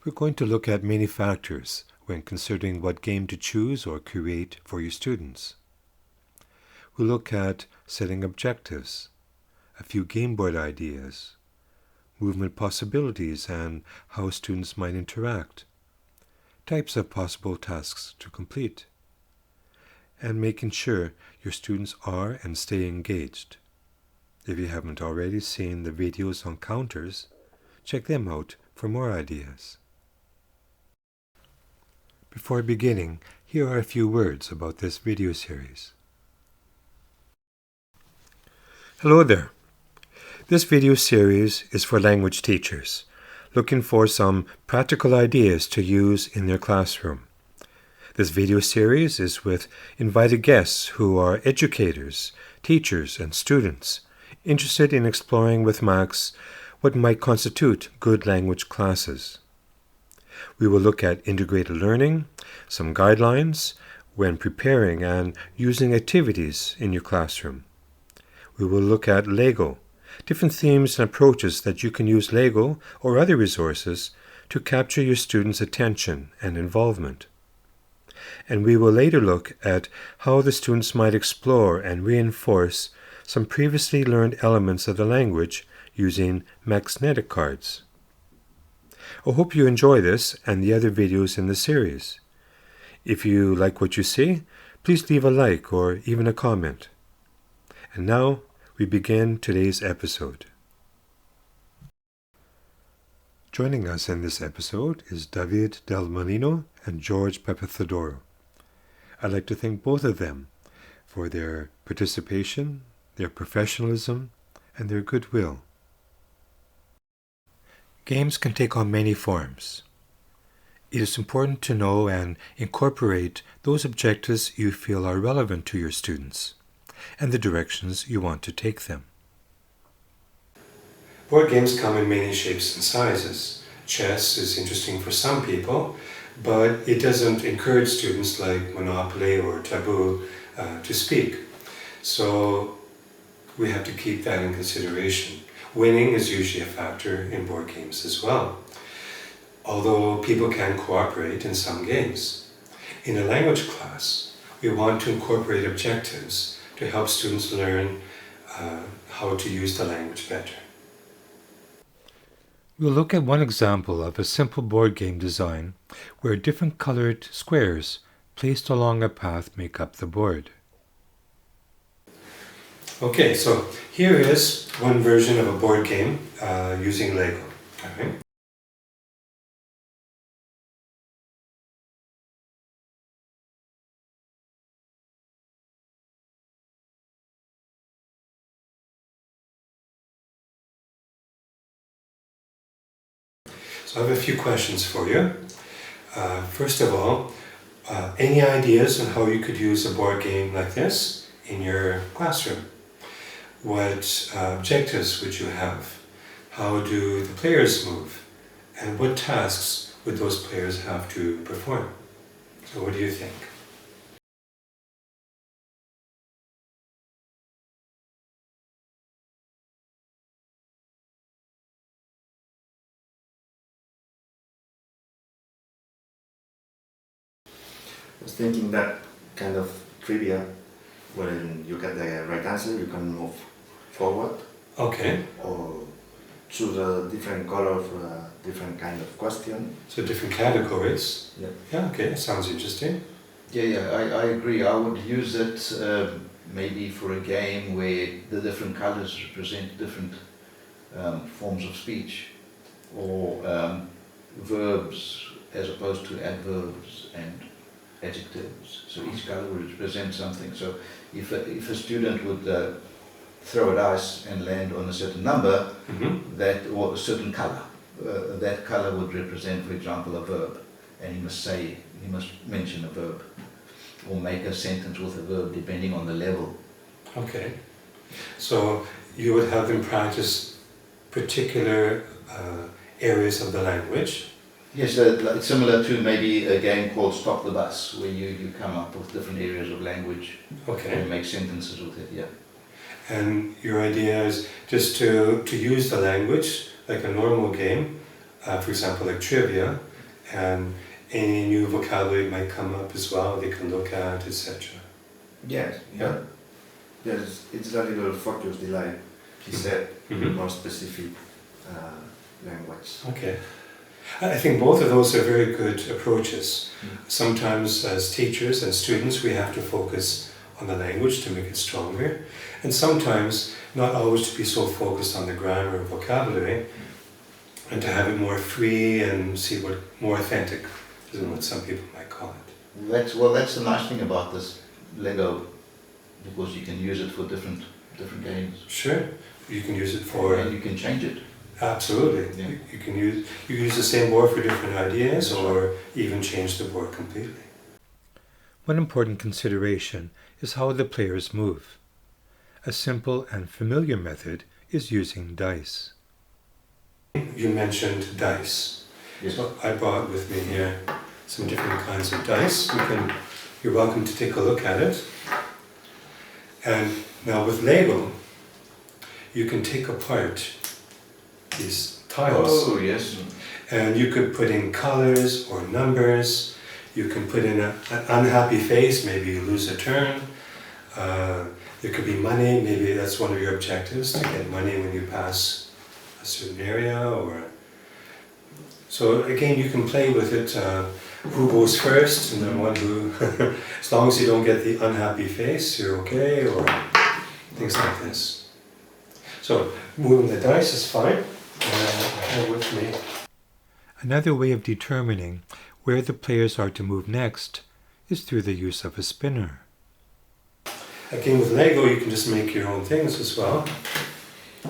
We're going to look at many factors when considering what game to choose or create for your students. We'll look at setting objectives, a few game board ideas, movement possibilities and how students might interact, types of possible tasks to complete, and making sure your students are and stay engaged. If you haven't already seen the videos on counters, check them out for more ideas. Before beginning, here are a few words about this video series. Hello there. This video series is for language teachers looking for some practical ideas to use in their classroom. This video series is with invited guests who are educators, teachers, and students interested in exploring with Max what might constitute good language classes. We will look at integrated learning, some guidelines when preparing and using activities in your classroom. We will look at Lego, different themes and approaches that you can use Lego or other resources to capture your students' attention and involvement. And we will later look at how the students might explore and reinforce some previously learned elements of the language using magnetic cards. I hope you enjoy this and the other videos in the series. If you like what you see, please leave a like or even a comment. And now we begin today's episode. Joining us in this episode is David Del Molino and George Papathodorou. I'd like to thank both of them for their participation, their professionalism, and their goodwill. Games can take on many forms. It is important to know and incorporate those objectives you feel are relevant to your students and the directions you want to take them. Board games come in many shapes and sizes. Chess is interesting for some people, but it doesn't encourage students like Monopoly or Taboo to speak. So we have to keep that in consideration. Winning is usually a factor in board games as well, although people can cooperate in some games. In a language class, we want to incorporate objectives to help students learn how to use the language better. We'll look at one example of a simple board game design where different colored squares placed along a path make up the board. Okay, so here is one version of a board game using Lego. Okay. So I have a few questions for you. First of all, any ideas on how you could use a board game like this in your classroom? What objectives would you have? How do the players move? And what tasks would those players have to perform? So what do you think? I was thinking that kind of trivia, when you get the right answer, you can move forward. Okay. Or choose a different color for a different kind of question. So different categories. Yeah. Yeah, okay, that sounds interesting. Yeah, I agree. I would use it maybe for a game where the different colors represent different forms of speech, or verbs as opposed to adverbs and adjectives. So each color would represent something. So if a student would throw a dice and land on a certain number, that, or a certain color, that color would represent, for example, a verb, and he must mention a verb, or make a sentence with a verb depending on the level. Okay. So you would have them practice particular areas of the language. Yes, it's similar to maybe a game called Stop the Bus, where you come up with different areas of language and make sentences with it, yeah. And your idea is just to use the language like a normal game, for example, like trivia, and any new vocabulary might come up as well, they can look at, etc. Yes, Yeah. yes, it's a little focused, like he said, more specific language. Okay. I think both of those are very good approaches. Sometimes as teachers and students we have to focus on the language to make it stronger, and sometimes not always to be so focused on the grammar and vocabulary, and to have it more free and see what more authentic is what some people might call it. That's the nice thing about this Lego, because you can use it for different games. Sure, you can use it for... And you can change it. Absolutely. Yeah. You can use the same board for different ideas, or even change the board completely. One important consideration is how the players move. A simple and familiar method is using dice. You mentioned dice. Yes. So I brought with me here some different kinds of dice. You're welcome to take a look at it. And now with Lego, you can take apart these tiles. Oh, yes. And you could put in colors or numbers. You can put in an unhappy face, maybe you lose a turn. There could be money, maybe that's one of your objectives, to get money when you pass a certain area. So again, you can play with it, who goes first, and the one who, as long as you don't get the unhappy face, you're okay, or things like this. So moving the dice is fine. Bear with me. Another way of determining where the players are to move next is through the use of a spinner. Again, with Lego, you can just make your own things as well.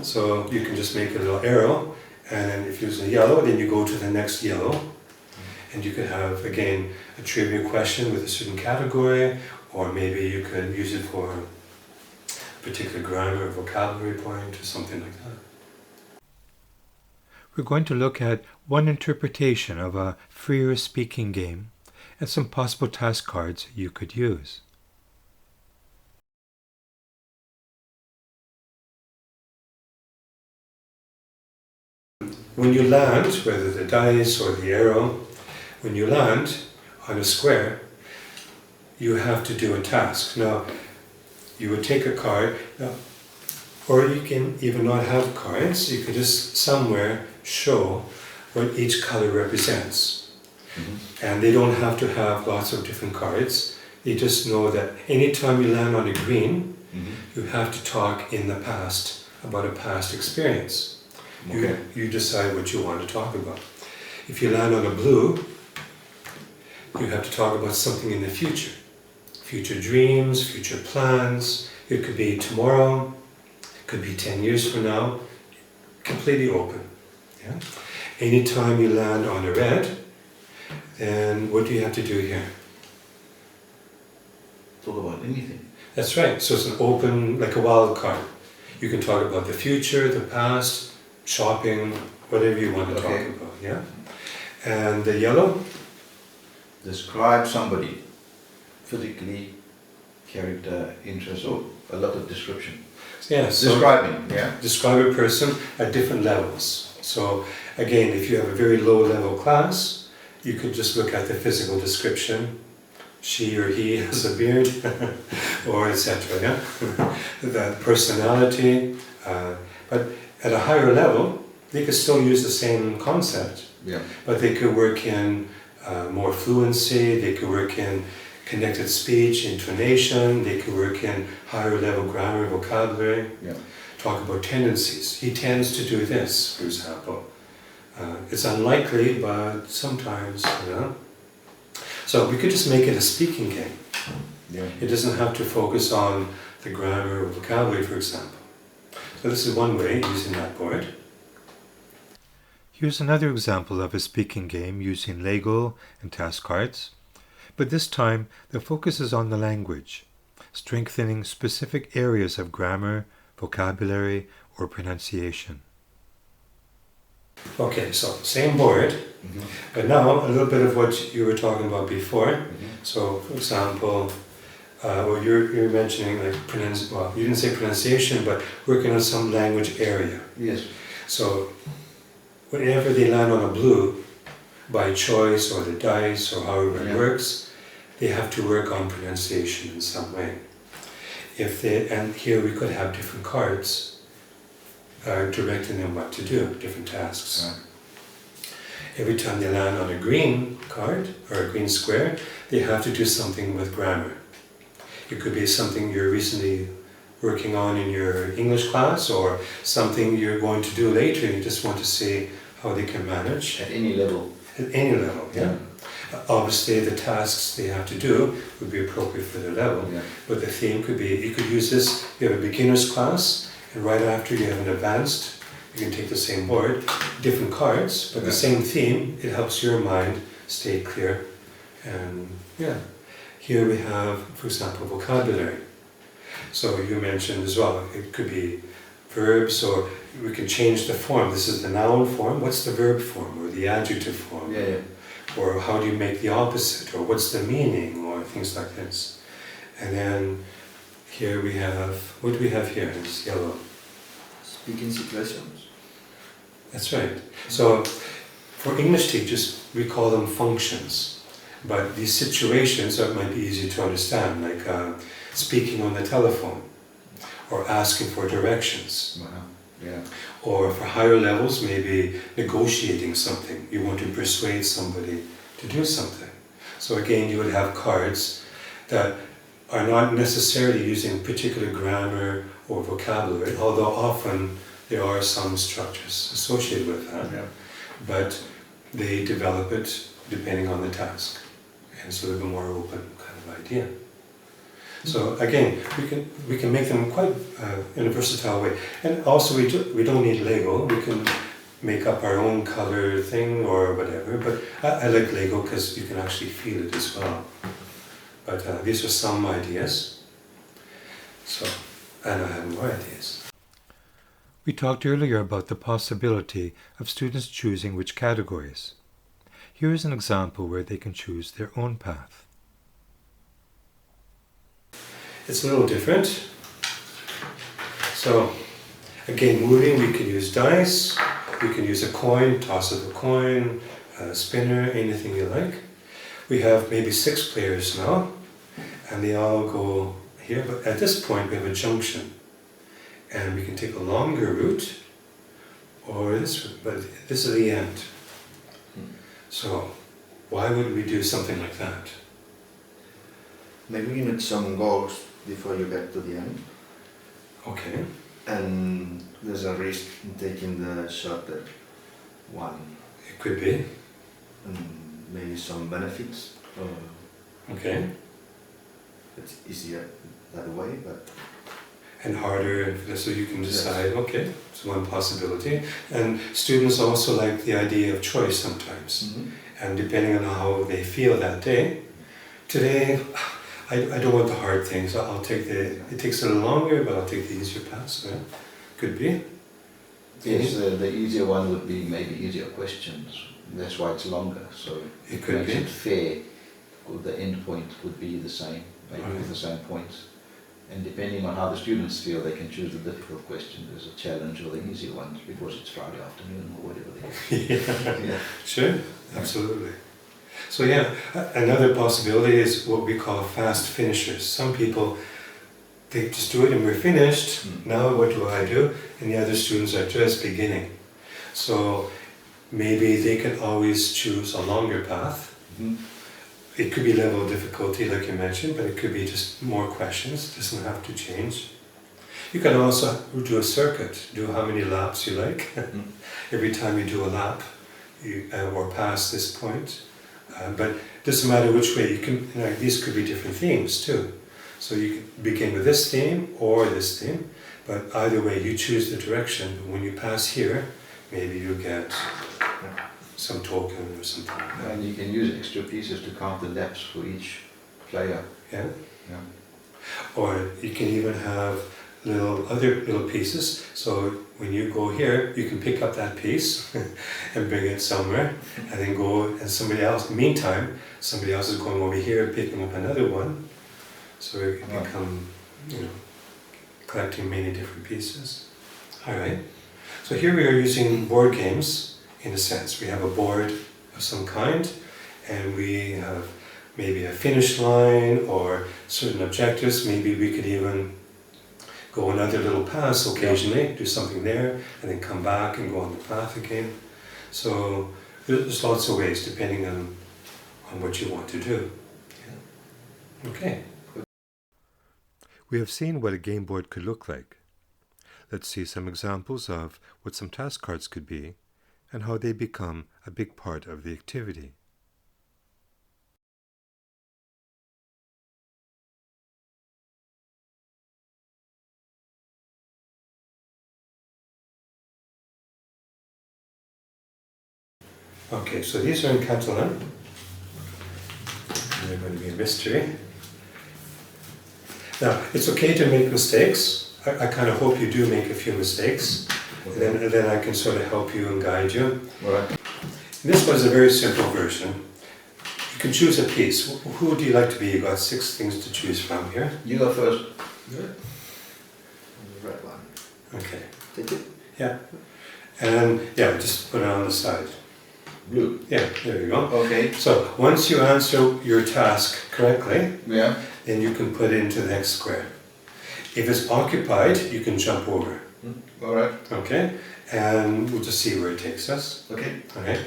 So you can just make a little arrow, and then if you use a yellow, then you go to the next yellow. And you could have, again, a trivia question with a certain category, or maybe you could use it for a particular grammar or vocabulary point or something like that. We're going to look at one interpretation of a freer speaking game and some possible task cards you could use. When you land, whether the dice or the arrow, when you land on a square, you have to do a task. Now, you would take a card, or you can even not have cards, you could just somewhere show what each color represents. And they don't have to have lots of different cards. They just know that anytime you land on a green, you have to talk in the past about a past experience. Okay. You decide what you want to talk about. If you land on a blue, you have to talk about something in the future. Future dreams, future plans. It could be tomorrow, it could be 10 years from now. Completely open. Yeah? Anytime you land on a red, then what do you have to do here? Talk about anything. That's right. So it's an open, like a wild card. You can talk about the future, the past, shopping, whatever you want to talk about. Yeah. And the yellow? Describe somebody. Physically, character, interest, or a lot of description. Yes. So Describing, yeah. describe a person at different levels. So again, if you have a very low level class, you could just look at the physical description. She or he has a beard, or etc. Yeah, that personality. But at a higher level, they could still use the same concept. Yeah. But they could work in more fluency. They could work in connected speech, intonation. They could work in higher level grammar, vocabulary. Yeah. Talk about tendencies. He tends to do this, for example. It's unlikely, but sometimes, you know. So we could just make it a speaking game. Yeah. It doesn't have to focus on the grammar or vocabulary, for example. So this is one way, using that board. Here's another example of a speaking game using Lego and task cards. But this time, the focus is on the language, strengthening specific areas of grammar, vocabulary, or pronunciation. Okay, so same board, but now a little bit of what you were talking about before. So, for example, well, you're mentioning like well, you didn't say pronunciation, but working on some language area. Yes. So, whenever they land on a blue, by choice or the dice or however it Yeah. works, they have to work on pronunciation in some way. And here we could have different cards directing them what to do, different tasks. Right. Every time they land on a green card or a green square, they have to do something with grammar. It could be something you're recently working on in your English class, or something you're going to do later and you just want to see how they can manage. At any level. At any level, yeah. Obviously the tasks they have to do would be appropriate for their level, Yeah. but the theme could be, you could use this, you have a beginner's class, and right after you have an advanced, you can take the same board, different cards, but the same theme. It helps your mind stay clear. And yeah, here we have, for example, vocabulary. So you mentioned as well, it could be verbs, or we can change the form. This is the noun form. What's the verb form or the adjective form? Yeah, yeah. Or how do you make the opposite? Or what's the meaning? Or things like this. And then here we have, what do we have here? It's yellow. Speaking situations. That's right. So for English teachers, we call them functions. But these situations that might be easy to understand, like speaking on the telephone, or asking for directions. Wow. Yeah. Or for higher levels, maybe negotiating something. You want to persuade somebody to do something. So again, you would have cards that are not necessarily using particular grammar or vocabulary, although often there are some structures associated with that. Yeah. But they develop it depending on the task. And it's a little bit more open kind of idea. So again, we can make them quite in a versatile way. And also we don't need Lego. We can make up our own color thing or whatever. But I like Lego because you can actually feel it as well. But these are some ideas. So, and I have more ideas. We talked earlier about the possibility of students choosing which categories. Here is an example where they can choose their own path. It's a little different. So, again, moving, we can use dice, we can use a coin, toss of a coin, a spinner, anything you like. We have maybe 6 players now, and they all go here, but at this point we have a junction. And we can take a longer route, or this route, but this is the end. So, why would we do something like that? Maybe you need some goals before you get to the end. Okay. And there's a risk in taking the shorter one. It could be. And maybe some benefits. Okay. It's easier that way, but And harder, so you can decide, okay, it's one possibility. And students also like the idea of choice sometimes. And depending on how they feel that day. Today, I don't want the hard things. I'll take it takes a little longer, but I'll take the easier path. So yeah, could be. Yes, the easier one would be maybe easier questions. That's why it's longer. So It could makes be. it fair. Or the end point would be the same, maybe Right. with the same points. And depending on how the students feel, they can choose the difficult question as a challenge or the easy ones because it's Friday afternoon or whatever they Yeah. Yeah. Sure, absolutely. So yeah, another possibility is what we call fast finishers. Some people, they just do it and we're finished. Now what do I do? And the other students are just beginning. So maybe they can always choose a longer path. It could be level of difficulty, like you mentioned, but it could be just more questions. It doesn't have to change. You can also do a circuit, do how many laps you like. Every time you do a lap, or past this point. But it doesn't matter which way. You can. These could be different themes too. So you can begin with this theme or this theme, but either way you choose the direction. But when you pass here, maybe you get some token or something like that. And you can use extra pieces to count the laps for each player. Yeah. Yeah. Or you can even have other little pieces. So when you go here, you can pick up that piece and bring it somewhere, and then go and somebody else. Meantime, somebody else is going over here picking up another one. So it can become, collecting many different pieces. All right. So here we are using board games. In a sense, we have a board, of some kind, and we have maybe a finish line or certain objectives. Maybe we could even go another little pass occasionally, do something there, and then come back and go on the path again. So there's lots of ways depending on what you want to do. Yeah. Okay. We have seen what a game board could look like. Let's see some examples of what some task cards could be and how they become a big part of the activity. Okay, so these are in Catalan. And they're going to be a mystery. Now, it's okay to make mistakes. I kind of hope you do make a few mistakes. Okay. And then I can sort of help you and guide you. All right. And this one's a very simple version. You can choose a piece. Who would you like to be? You've got 6 things to choose from here. You go first. Good. The red one. Okay. Take it. Yeah. And yeah, just put it on the side. Blue. Yeah, there you go. Okay. So once you answer your task correctly, Yeah. then you can put it into the next square. If it's occupied, you can jump over. All right. Okay? And we'll just see where it takes us. Okay. Okay?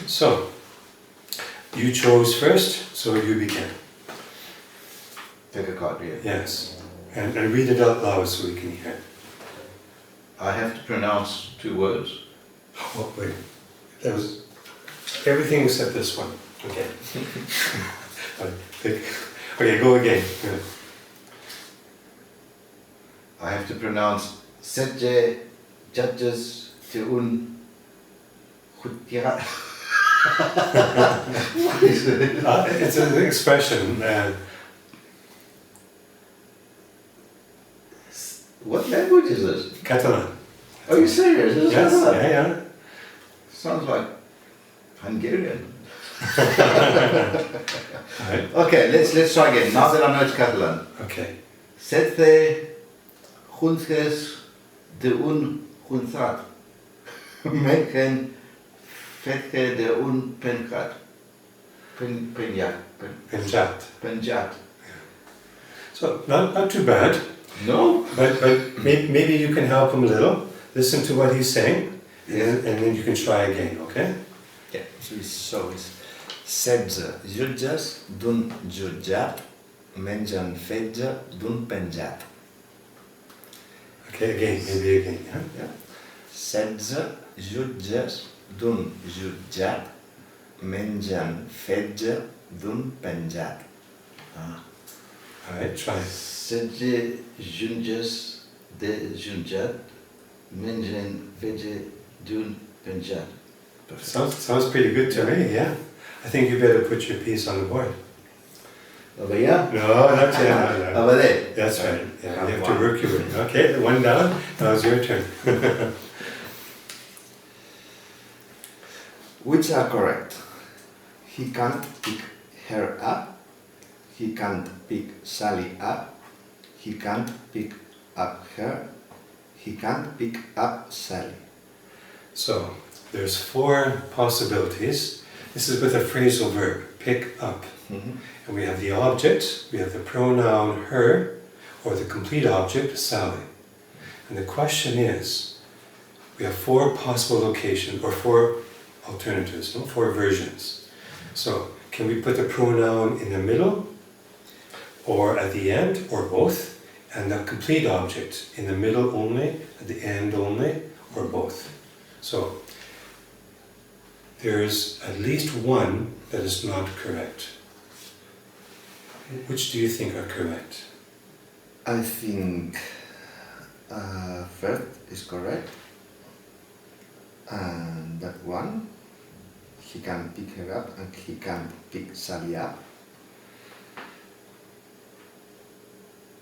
So, you chose first, so you begin. Take a card here. Yes. And read it out loud so we can hear. I have to pronounce 2 words. Oh, wait. That was everything except this one. Okay. Okay, go again. Yeah. I have to pronounce Sedje Judges Teun Khutira. What is it? It's an expression. What language is this? Catalan. Are you serious? Is Yes, that? yeah. Sounds like Hungarian. Right. Okay, let's try again. Now that I know it's Catalan. Okay. Sethe juntes de un juntrat. Meken fetke de un penkat. Penjat. Penjat. Penjat. So, not too bad. No? But maybe you can help him a little. Listen to what he's saying, and then you can try again, okay? Yeah. So it's setze jutges d'un jutjat mengen fetge d'un penjat. Okay, again, maybe again, yeah? Yeah. Setze jutges d'un jutjat mengen fetge d'un penjat. Alright, try it. Sedje junges de junjat. Mengen fetge d'un penjat. Sounds pretty good to me, yeah? I think you better put your piece on the board. Over here? No, not yet. No. Over there? That's right. Yeah, you have to work your way. Okay, one down. Now it's your turn. Which are correct? He can't pick her up. He can't pick Sally up. He can't pick up her. He can't pick up Sally. So, there's 4 possibilities. This is with a phrasal verb, pick up. Mm-hmm. And we have the object, we have the pronoun her, or the complete object, Sally. And the question is, we have 4 possible locations, or 4 alternatives, 4 versions. So, can we put the pronoun in the middle, or at the end, or both? And the complete object in the middle only, at the end only, or both? So, there's at least one that is not correct. Which do you think are correct? I think first is correct. And that one, he can pick her up and he can't pick Sally up.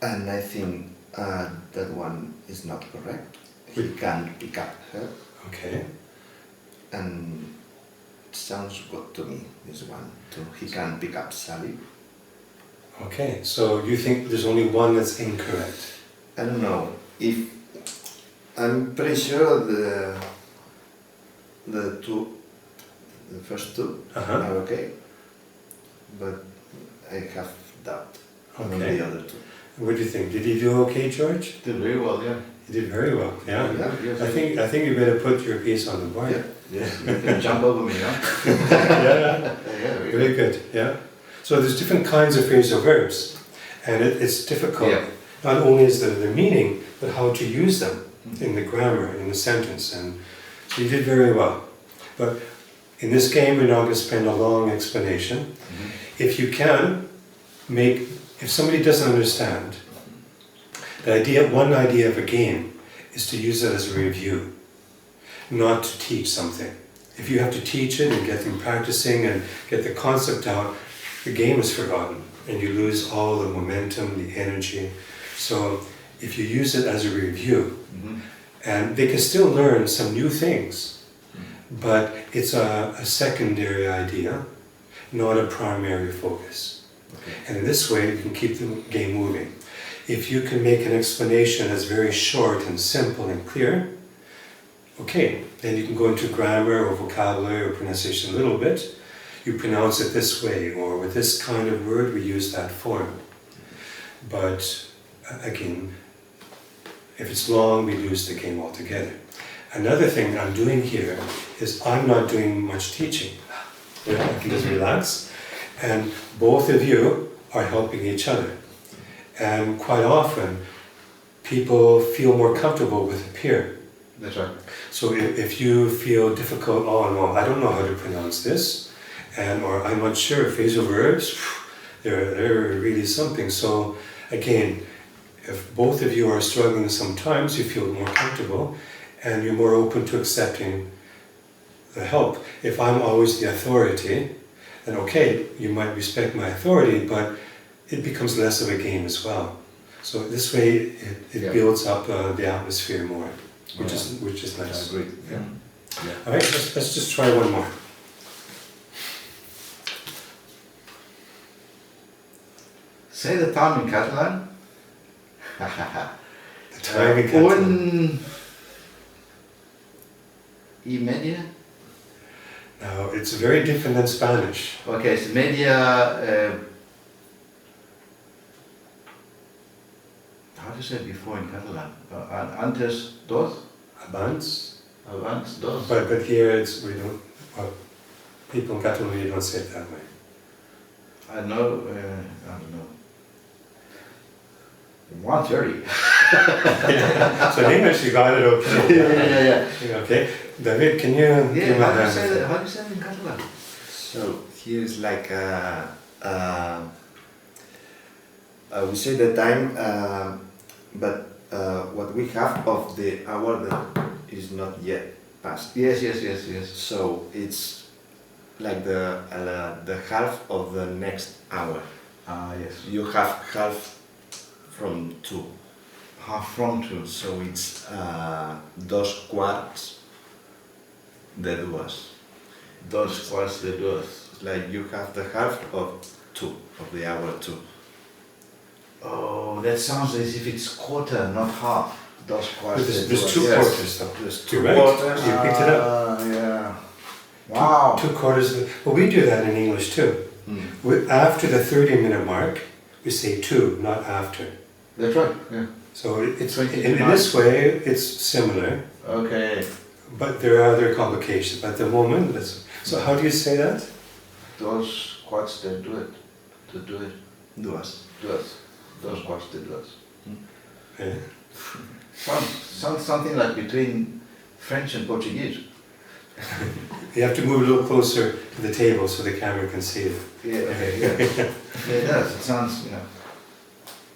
And I think that one is not correct. He can pick up her. Okay. And it sounds good to me, this one too. He can pick up Sally. Okay, so you think there's only one that's incorrect? I don't know. If I'm pretty sure the the first two Uh-huh. are okay, but I have doubt on Okay. the other two. What do you think? Did he do okay, George? Did very well, yeah. He did very well. Yeah. Yes, I think you better put your piece on the board. Yeah. Yes, you can jump over me, huh? Yeah. Yeah, Very good. Yeah. So there's different kinds of phrasal verbs, and it's difficult. Yeah. Not only is the meaning, but how to use them in the grammar, in the sentence, and so you did very well. But in this game, we're not going to spend a long explanation. Mhm. If you can if somebody doesn't understand, one idea of a game is to use it as a review, not to teach something. If you have to teach it and get them practicing and get the concept out, the game is forgotten and you lose all the momentum, the energy. So if you use it as a review, Mhm. and they can still learn some new things, but it's a secondary idea, not a primary focus. Okay. And in this way, you can keep the game moving. If you can make an explanation that's very short and simple and clear, okay, then you can go into grammar or vocabulary or pronunciation a little bit. You pronounce it this way, or with this kind of word, we use that form. But again, if it's long, we lose the game altogether. Another thing I'm doing here is I'm not doing much teaching. I can just relax. And both of you are helping each other. And quite often, people feel more comfortable with a peer. That's right. So if you feel difficult, oh no, I don't know how to pronounce this, or I'm not sure, phrasal verbs, they're really something. So again, if both of you are struggling sometimes, you feel more comfortable and you're more open to accepting the help. If I'm always the authority, then okay, you might respect my authority, but it becomes less of a game as well. So this way it builds up the atmosphere more, which is I nice. agree. Yeah. Yeah. All right, let's just try one more. Say the time in Catalan. The time in Catalan. Un y media. Now, it's very different than Spanish. Okay, so media. How do you say before in Catalan? Antes dos, Abans. abans dos. But here we don't, well, people in Catalonia don't say it that way. I don't know. 1:30. So in English you got it okay. Yeah. Okay. David, can you give Yeah, my how do you hand? say that? How do you say it in Catalan? So here's like we say the time, but what we have of the hour that is not yet passed. Yes. So it's like the half of the next hour. Ah, yes. You have half from 2. Half from two. So it's 2/4 de duas. 2/4 de dos. Like you have the half of 2, of the hour 2. Oh, that sounds as if it's quarter, not half. 2/4 de There's dos. two Yes. quarters though. There's You're 2 right. quarters. You picked it up. Yeah. Wow. 2 quarters. Well, we do that in English too. After the 30-minute mark, we say 2, not after. That's right. Yeah. So it's 22 in this way, it's similar, Okay. but there are other complications. But at the moment, so how do you say that? 2/4 de dos. De dos. Duas. Dos. 2/4 de dos. Yeah. Sounds something like between French and Portuguese. You have to move a little closer to the table so the camera can see it. Yeah. Okay. Yeah. Yeah, it does. It sounds,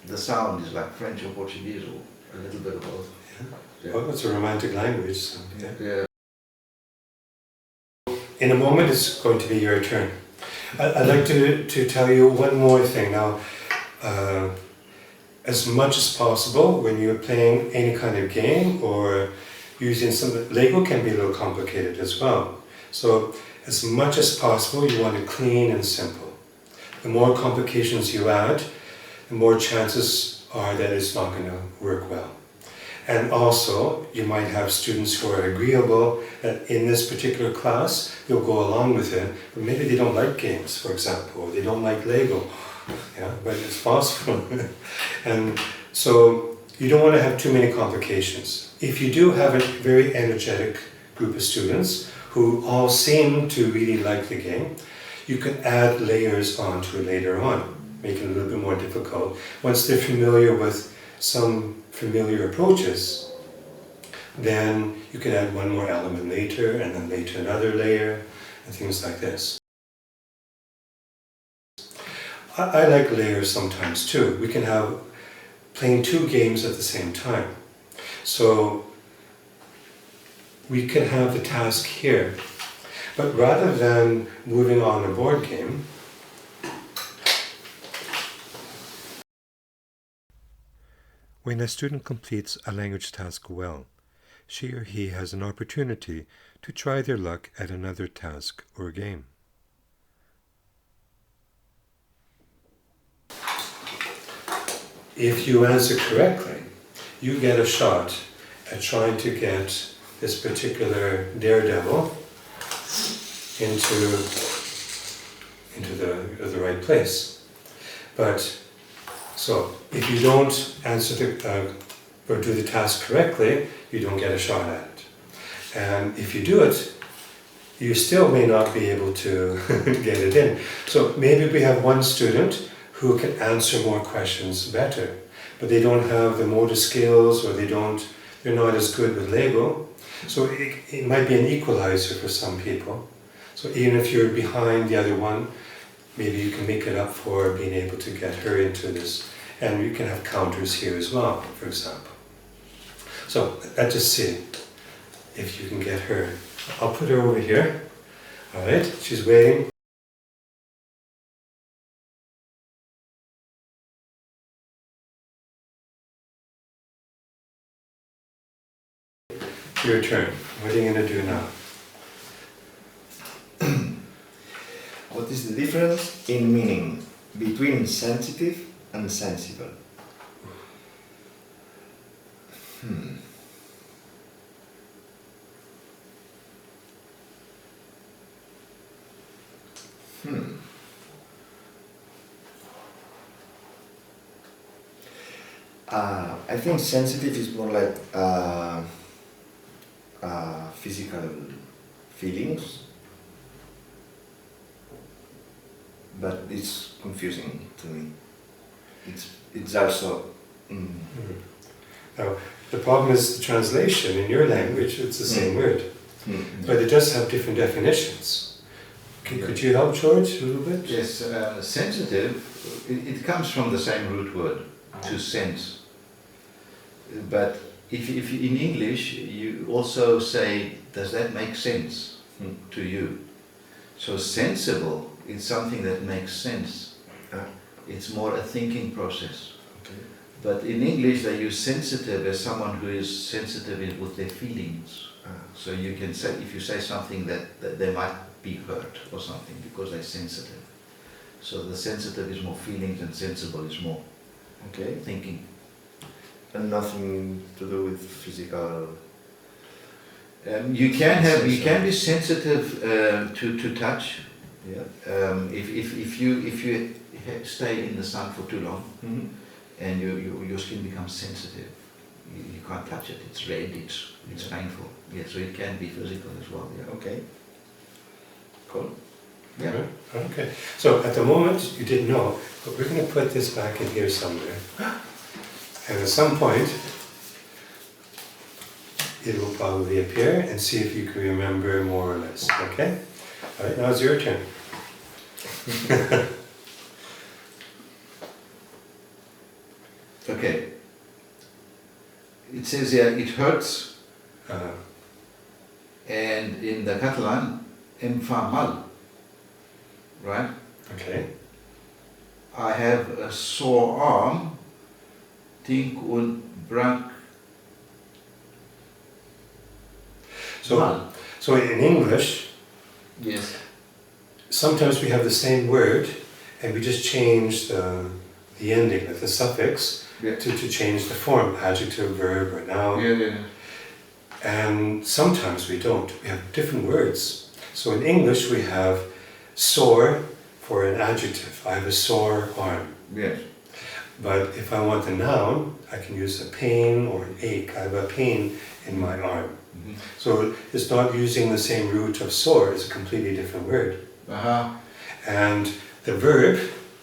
the sound is like French or Portuguese or a little bit of both. Yeah. Well, it's a romantic language. So, yeah. Yeah. In a moment, it's going to be your turn. I'd like to tell you one more thing. Now, as much as possible, when you're playing any kind of game or using Lego can be a little complicated as well. So, as much as possible, you want it clean and simple. The more complications you add, the more chances are that it's not going to work well. And also, you might have students who are agreeable that in this particular class, they'll go along with it, but maybe they don't like games, for example, or they don't like Lego. Yeah, but it's possible. And so you don't want to have too many complications. If you do have a very energetic group of students who all seem to really like the game, you can add layers onto it later on, make it a little bit more difficult. Once they're familiar with some familiar approaches, then you can add one more element later, and then later another layer, and things like this. I like layers sometimes too. We can have playing two games at the same time. So we can have the task here, but rather than moving on a board game, when a student completes a language task well, she or he has an opportunity to try their luck at another task or game. If you answer correctly, you get a shot at trying to get this particular daredevil into the right place. But so if you don't answer or do the task correctly, you don't get a shot at it. And if you do it, you still may not be able to get it in. So maybe we have one student who can answer more questions better, but they don't have the motor skills, or they're not as good with Lego. So it might be an equalizer for some people. So even if you're behind the other one, maybe you can make it up for being able to get her into this. And you can have counters here as well, for example. So let's just see if you can get her. I'll put her over here. All right, she's waiting. Your turn. What are you going to do now? What is the difference in meaning between sensitive and sensible? I think sensitive is more like physical feelings, but it's confusing to me. It's also. Now, the problem is the translation. In your language, it's the same word, but it does have different definitions. Could you help, George, a little bit? Yes, sensitive, it comes from the same root word, to sense. But if in English you also say, does that make sense to you? So sensible is something that makes sense. It's more a thinking process. Okay. But in English they use sensitive as someone who is sensitive with their feelings. So you can say, if you say something that they might be hurt or something because they're sensitive. So the sensitive is more feelings and sensible is more thinking. And nothing to do with physical. You can be sensitive to touch. Yeah. If you stay in the sun for too long and your skin becomes sensitive, you can't touch it. It's red. It's painful. Yeah. So it can be physical as well. Yeah. Okay. Cool. Yeah. Okay. So at the moment you didn't know, but we're going to put this back in here somewhere. And at some point, it will probably appear, and see if you can remember more or less, okay? All right, now it's your turn. Okay. It says here, it hurts, and in the Catalan, em fa mal, right? Okay. I have a sore arm, tinc un brac. So in English, Yes. sometimes we have the same word, and we just change the ending, like the suffix, Yeah. to change the form, adjective, verb, or noun. Yeah. And sometimes we don't. We have different words. So in English we have sore for an adjective. I have a sore arm. Yes. But if I want a noun, I can use a pain or an ache. I have a pain in my arm. Mm-hmm. So it's not using the same root of sore, it's a completely different word. Uh-huh. And the verb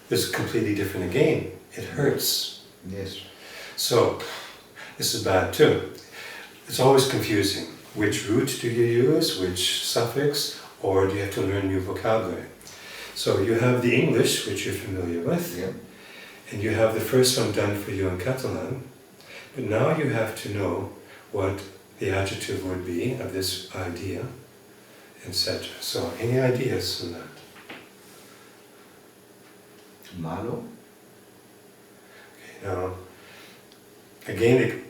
is completely different again. It hurts. Yes. So this is bad too. It's always confusing. Which root do you use, which suffix, or do you have to learn new vocabulary? So you have the English, which you're familiar with, Yeah. and you have the first one done for you in Catalan, but now you have to know what the adjective would be of this idea, etc. So any ideas on that? Malo. Okay, now, again,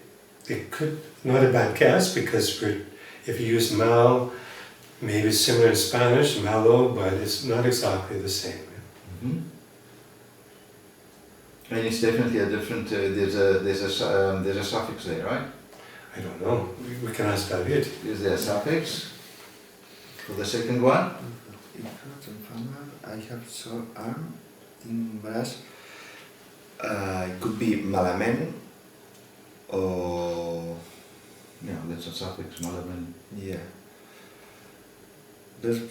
it could, not a bad guess, because if you use mal, maybe it's similar in Spanish, malo, but it's not exactly the same. Mm-hmm. And it's definitely a different. There's a suffix there, right? I don't know. We can ask David. Is there a suffix for the second one? I have sore arm in braç. It could be malament or Yeah, that's a suffix, malament. yeah. There's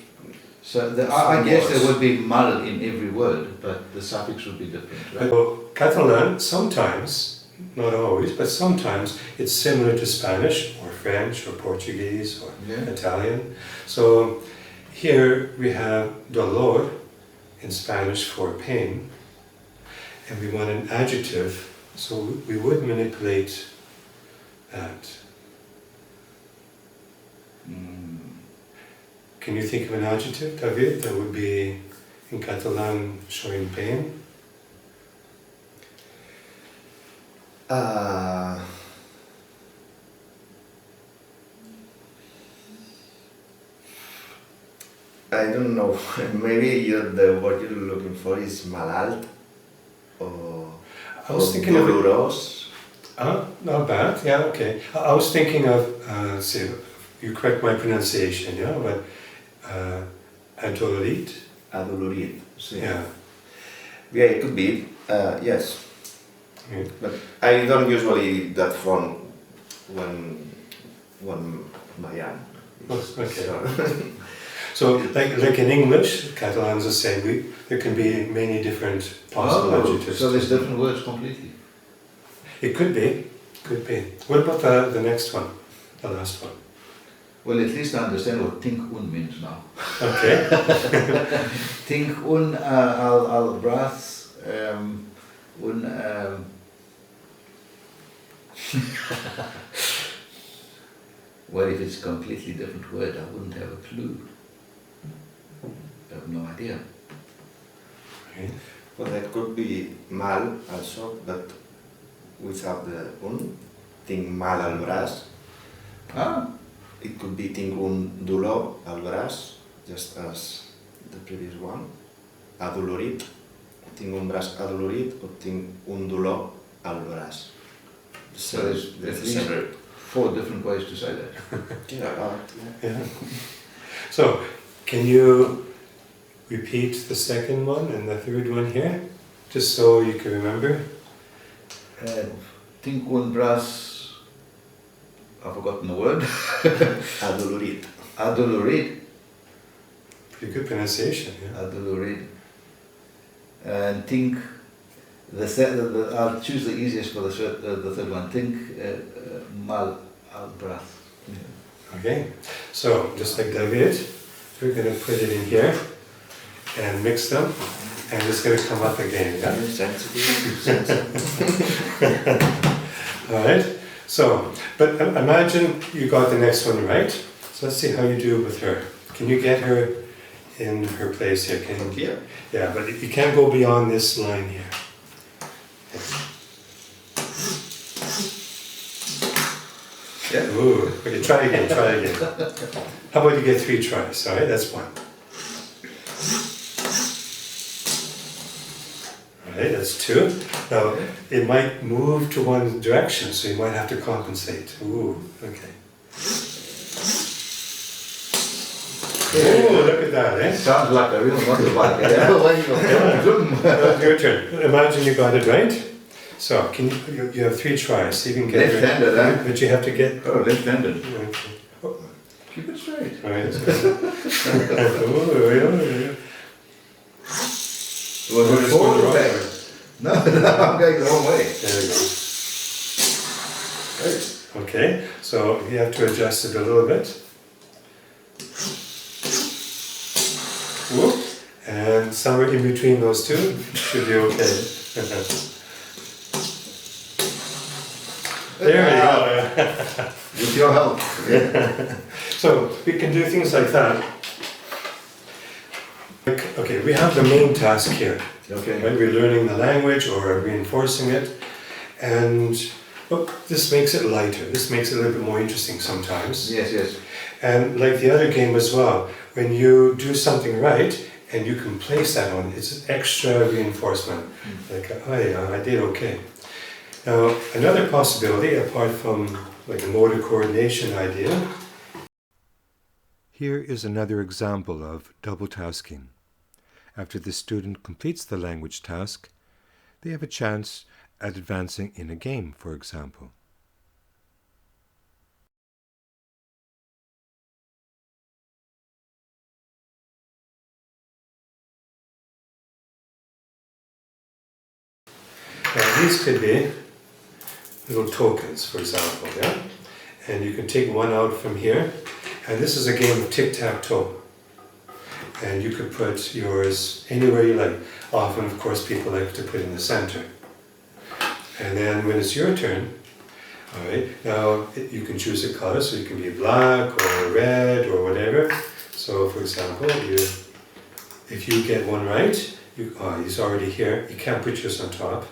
So I guess words. there would be mal in every word, but the suffix would be different, right? Well, Catalan, sometimes, not always, but sometimes it's similar to Spanish or French or Portuguese or Yeah. Italian. So here we have dolor in Spanish for pain, and we want an adjective, so we would manipulate that. Can you think of an adjective, David, that would be in Catalan showing pain? I don't know. Maybe what you're looking for is malalt or I was thinking of doloroso. not bad, yeah, okay. I was thinking of, say, you correct my pronunciation, yeah, but adolorit, Adolorit. Sí. yeah. Yeah, it could be. Yes. Yeah. But I don't usually that font when I am. Okay. So, like in English, Catalan's the same. There can be many different possible adjectives. So there's different words completely. It could be, could be. What about the next one, the last one? Well, at least I understand what think un means now. Okay. Think un al braç un. Well, if it's a completely different word, I wouldn't have a clue. I have no idea. Okay. Well, that could be mal also, but without the un. Tinc mal al braç. Ah, It could be tinc un dolor al braç, just as the previous one. Adolorit. Tinc un braç adolorit o tinc un dolor al braç. so there's the at same least root. 4 different ways to say that. Yeah. Yeah. So, can you repeat the second one and the third one here? Just so you can remember. Think un braç. I've forgotten the word. Adolorit. Adolorit. Pretty good pronunciation, yeah. Adolorit. And think. I'll choose the easiest for the third one. Think mal al braç. Okay, so just like David, we're going to put it in here and mix them, and it's going to come up again, yeah? Sensitive. All right, so, but imagine you got the next one right. So let's see how you do with her. Can you get her in her place here? From here. Yeah, but you can't go beyond this line here. Yeah. Ooh, okay, try again. How about you get 3 tries, all right? That's 1. All Right, that's 2. Now, it might move to one direction, so you might have to compensate. Ooh, okay. Oh, look at that, eh? Sounds like a real motorbike. Your turn. Imagine you got it right. So, you have 3 tries. So you can get Left-handed, huh? but you have to get. Oh, left-handed. Okay. Oh, Keep it straight. all right. Oh, yeah. Was it forward or back? No, I'm going the wrong way. There we go. Right. Okay, so you have to adjust it a little bit. Whoop. And somewhere in between those two should be okay. There we go. With your help. So we can do things like that. Okay, we have the main task here. Okay. Right? We're learning the language or reinforcing it. And this makes it lighter. This makes it a little bit more interesting sometimes. Yes, yes. And like the other game as well, when you do something right and you can place that on, it's extra reinforcement. Like, oh yeah, I did okay. Now, another possibility, apart from like a motor coordination idea, here is another example of double tasking. After the student completes the language task, they have a chance at advancing in a game, for example. Now these could be little tokens, for example, yeah? And you can take one out from here, and this is a game of tic-tac-toe. And you could put yours anywhere you like. Often, of course, people like to put in the center. And then when it's your turn, all right, now you can choose a color, so you can be black or red or whatever. So, for example, if you get one right, he's already here, you can't put yours on top.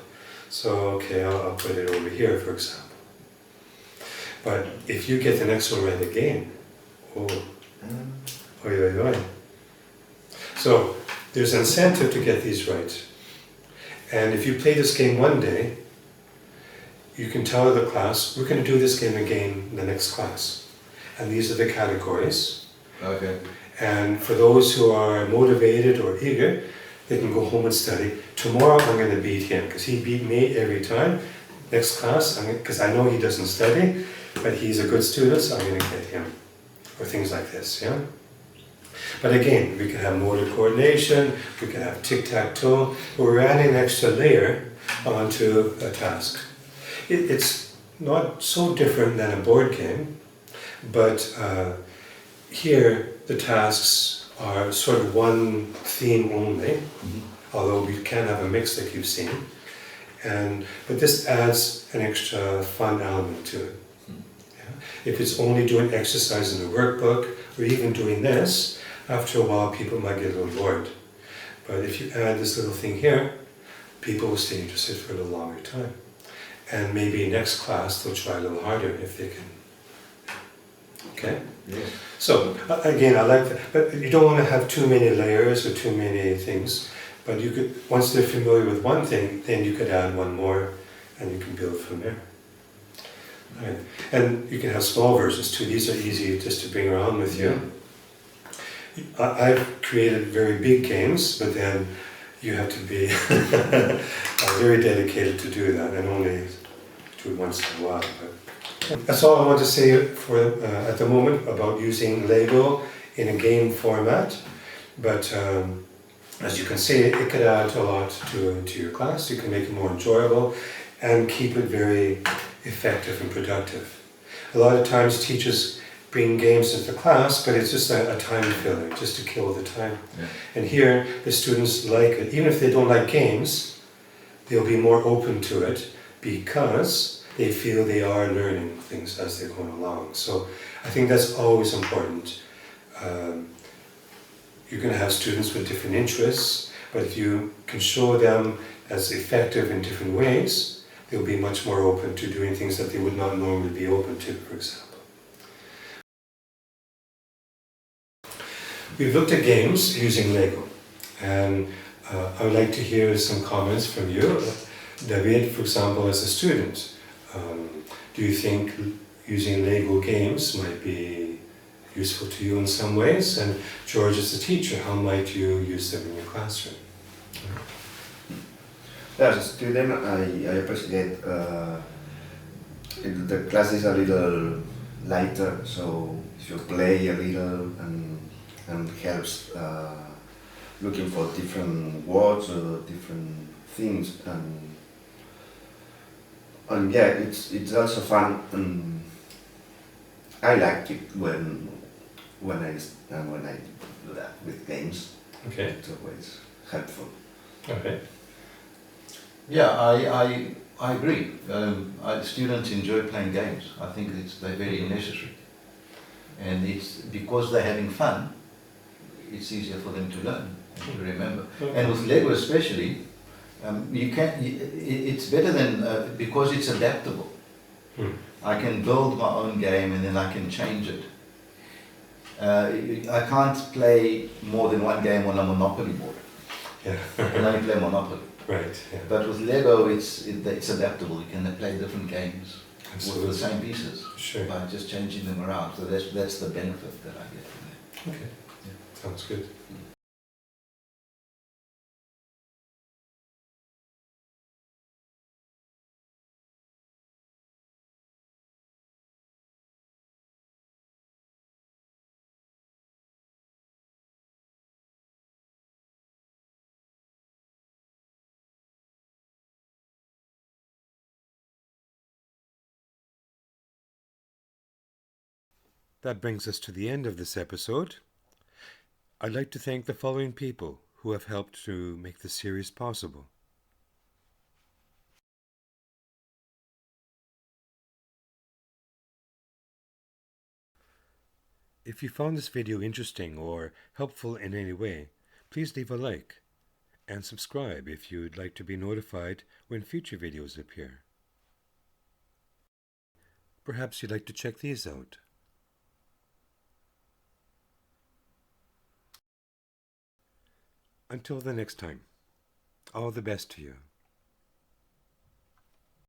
So, okay, I'll put it over here, for example. But if you get the next one right again, So, there's an incentive to get these right. And if you play this game one day, you can tell the class, we're going to do this game again in the next class. And these are the categories. Okay. And for those who are motivated or eager, they can go home and study. Tomorrow I'm going to beat him, because he beat me every time. Next class, because I know he doesn't study, but he's a good student, so I'm going to get him. Or things like this, yeah? But again, we can have motor coordination, we can have tic-tac-toe, but we're adding an extra layer onto a task. It's not so different than a board game, but here the tasks are sort of one theme only, although we can have a mix like you've seen. But this adds an extra fun element to it. Yeah? If it's only doing exercise in the workbook, or even doing this, after a while people might get a little bored. But if you add this little thing here, people will stay interested for a little longer time. And maybe next class they'll try a little harder if they can. Okay? Yes. So, again, I like that. But you don't want to have too many layers or too many things. But you could, once they're familiar with one thing, then you could add one more and you can build from there. Right. And you can have small versions too. These are easy just to bring around with you. I've created very big games, but then you have to be very dedicated to do that, and only do it once in a while. But that's all I want to say for at the moment about using Lego in a game format. But as you can see, it could add a lot to your class. You can make it more enjoyable and keep it very effective and productive. A lot of times teachers bring games into class, but it's just a time filler, just to kill the time. Yeah. And here, the students like it. Even if they don't like games, they'll be more open to it because they feel they are learning things as they're going along. So I think that's always important. You're going to have students with different interests, but if you can show them as effective in different ways, they'll be much more open to doing things that they would not normally be open to, for example. We've looked at games using Lego, and I would like to hear some comments from you. David, for example, as a student, do you think using Lego games might be useful to you in some ways? And George, as a teacher, how might you use them in your classroom? As a student, I appreciate the class is a little lighter, so if you play a little and helps looking for different words or different things, and yeah, it's also fun, and I like it when I do that with games. Okay. It's always helpful. Okay. Yeah, I agree. Students enjoy playing games. I think they're very necessary. And it's because they're having fun, it's easier for them to learn and to remember. And with Lego especially, it's better than, because it's adaptable. I can build my own game and then I can change it. I can't play more than one game on a Monopoly board. Yeah. I can only play Monopoly. Right. Yeah. But with Lego, it's adaptable. You can play different games Absolutely. with the same pieces Sure. by just changing them around. So that's the benefit that I get from that. Okay. Sounds good. That brings us to the end of this episode. I'd like to thank the following people who have helped to make this series possible. If you found this video interesting or helpful in any way, please leave a like and subscribe if you'd like to be notified when future videos appear. Perhaps you'd like to check these out. Until the next time, all the best to you.